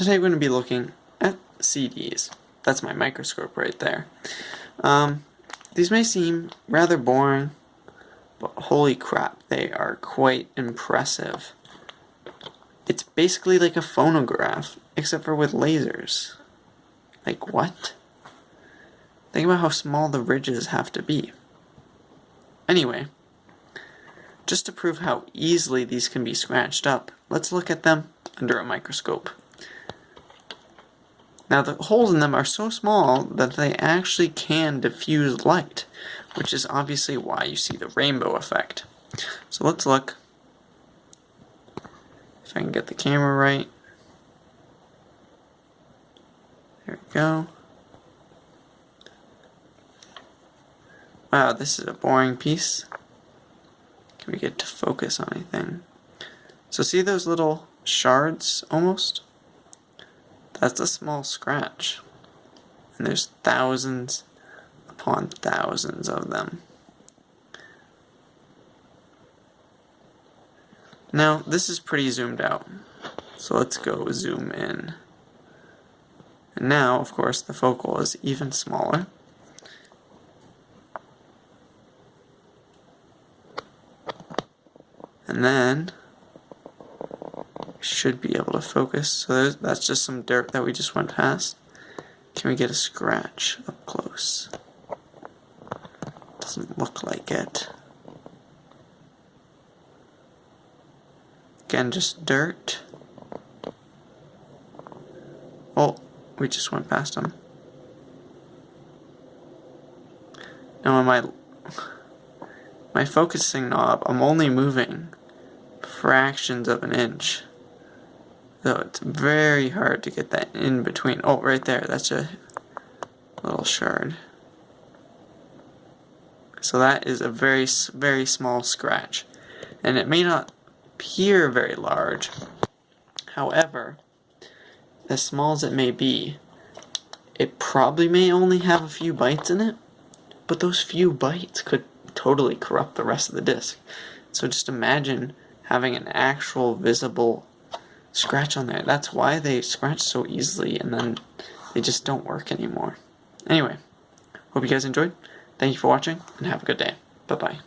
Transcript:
today we're going to be looking at CDs. That's my microscope right there. These may seem rather boring, but holy crap, they are quite impressive. It's basically like a phonograph, except for with lasers. Like what? Think about how small the ridges have to be. Anyway, just to prove how easily these can be scratched up, let's look at them under a microscope. Now the holes in them are so small that they actually can diffuse light, which is obviously why you see the rainbow effect. So let's look. If I can get the camera right. There we go. Wow, this is a boring piece. Can we get to focus on anything? So see those little shards almost? That's a small scratch. And there's thousands upon thousands of them. Now, this is pretty zoomed out. So let's go zoom in. And now, of course, the focal is even smaller. And then we should be able to focus. So that's just some dirt that we just went past. Can we get a scratch up close? Doesn't look like it. Again, just dirt. Oh, we just went past them. Now on my focusing knob, I'm only moving fractions of an inch. So it's very hard to get that in between. Oh, right there, that's a little shard. So that is a very, very small scratch. And it may not appear very large. However, as small as it may be, it probably may only have a few bites in it, but those few bites could totally corrupt the rest of the disc. So just imagine having an actual visible scratch on there. That's why they scratch so easily and then they just don't work anymore. Anyway, hope you guys enjoyed. Thank you for watching and have a good day. Bye-bye.